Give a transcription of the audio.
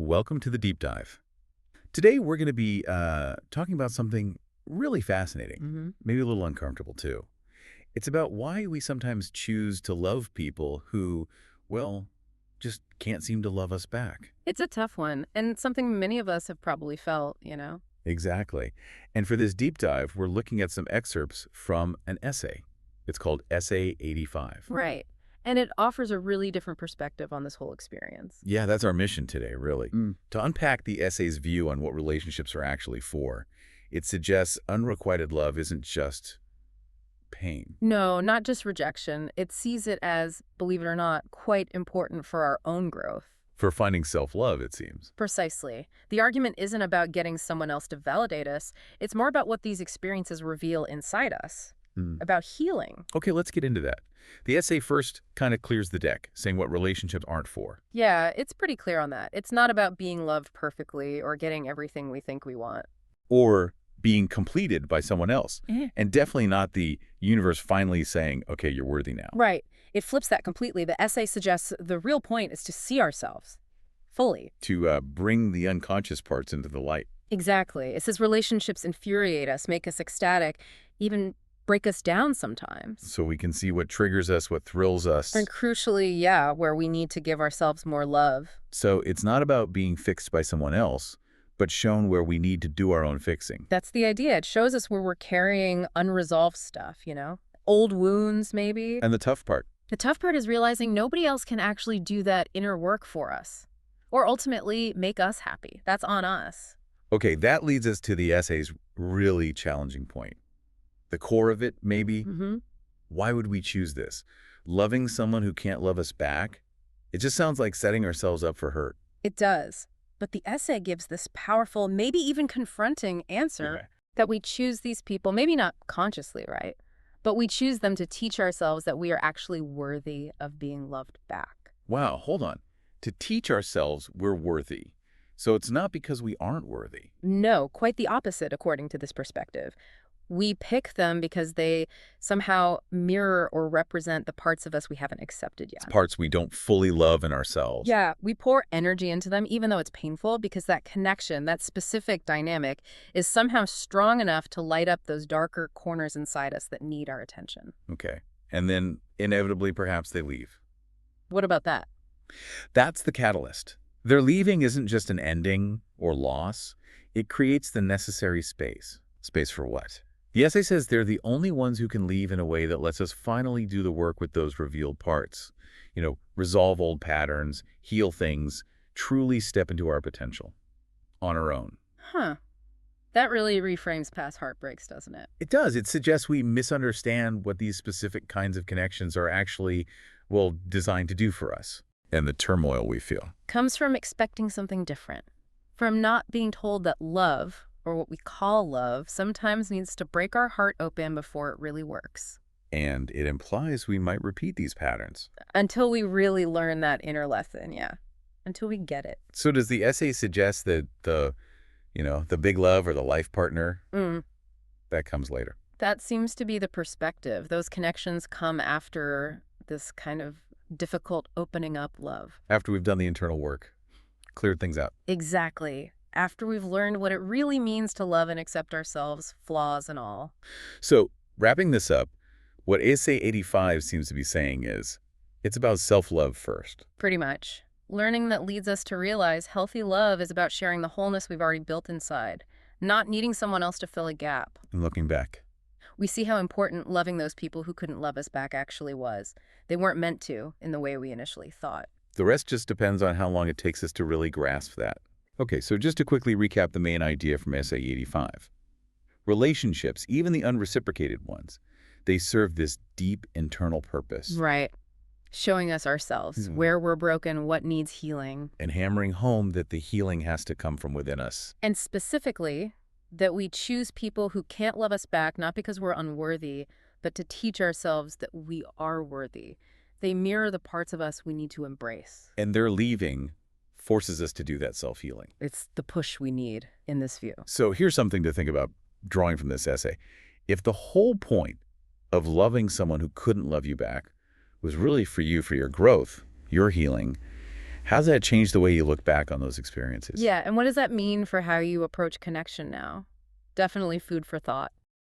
Welcome to the deep dive. Today we're going to be talking about something really fascinating, maybe a little uncomfortable too. It's about why we sometimes choose to love people who, well, just can't seem to love us back. It's a tough one, and something many of us have probably felt, Exactly. And for this deep dive, we're looking at some excerpts from an essay. It's called Essay 85. Right. And it offers a really different perspective on this whole experience. Yeah, that's our mission today, really. To unpack the essay's view on what relationships are actually for. It suggests unrequited love isn't just pain. No, not just rejection. It sees it as, believe it or not, quite important for our own growth. For finding self-love, it seems. Precisely. The argument isn't about getting someone else to validate us. It's more about what these experiences reveal inside us, about healing. Okay, let's get into that. The essay first kind of clears the deck, saying what relationships aren't for. Yeah, it's pretty clear on that. It's not about being loved perfectly or getting everything we think we want. Or being completed by someone else. And definitely not the universe finally saying, okay, you're worthy now. Right. It flips that completely. The essay suggests the real point is to see ourselves fully. To bring the unconscious parts into the light. Exactly. It says relationships infuriate us, make us ecstatic, even break us down sometimes. So we can see what triggers us, what thrills us. And crucially, yeah, where we need to give ourselves more love. So it's not about being fixed by someone else, but shown where we need to do our own fixing. That's the idea. It shows us where we're carrying unresolved stuff, old wounds, maybe. And the tough part. The tough part is realizing nobody else can actually do that inner work for us or ultimately make us happy. That's on us. Okay, that leads us to the essay's really challenging point. The core of it, maybe. Why would we choose this? Loving someone who can't love us back? It just sounds like setting ourselves up for hurt. It does. But the essay gives this powerful, maybe even confronting answer that we choose these people, maybe not consciously, right? But we choose them to teach ourselves that we are actually worthy of being loved back. Wow, hold on. To teach ourselves we're worthy. So it's not because we aren't worthy. No, quite the opposite, according to this perspective. We pick them because they somehow mirror or represent the parts of us we haven't accepted yet. It's parts we don't fully love in ourselves. Yeah, we pour energy into them, even though it's painful, because that connection, that specific dynamic, is somehow strong enough to light up those darker corners inside us that need our attention. Okay. And then, inevitably, perhaps they leave. What about that? That's the catalyst. Their leaving isn't just an ending or loss. It creates the necessary space. Space for what? The essay says they're the only ones who can leave in a way that lets us finally do the work with those revealed parts. Resolve old patterns, heal things, truly step into our potential on our own. Huh. That really reframes past heartbreaks, doesn't it? It does. It suggests we misunderstand what these specific kinds of connections are actually, designed to do for us. And the turmoil we feel. Comes from expecting something different. From not being told that love, or what we call love, sometimes needs to break our heart open before it really works. And it implies we might repeat these patterns. Until we really learn that inner lesson, yeah. Until we get it. So does the essay suggest that the big love or the life partner, that comes later? That seems to be the perspective. Those connections come after this kind of difficult opening up love. After we've done the internal work, cleared things out. Exactly. After we've learned what it really means to love and accept ourselves, flaws and all. So, wrapping this up, what Essay 85 seems to be saying is, it's about self-love first. Pretty much. Learning that leads us to realize healthy love is about sharing the wholeness we've already built inside, not needing someone else to fill a gap. And looking back. We see how important loving those people who couldn't love us back actually was. They weren't meant to in the way we initially thought. The rest just depends on how long it takes us to really grasp that. Okay, so just to quickly recap the main idea from Essay 85. Relationships, even the unreciprocated ones, they serve this deep internal purpose. Right. Showing us ourselves, where we're broken, what needs healing. And hammering home that the healing has to come from within us. And specifically, that we choose people who can't love us back, not because we're unworthy, but to teach ourselves that we are worthy. They mirror the parts of us we need to embrace. And their leaving forces us to do that self-healing. It's the push we need in this view. So here's something to think about drawing from this essay. If the whole point of loving someone who couldn't love you back was really for you, for your growth, your healing, How's that change the way you look back on those experiences? Yeah, and what does that mean for how you approach connection now? Definitely food for thought.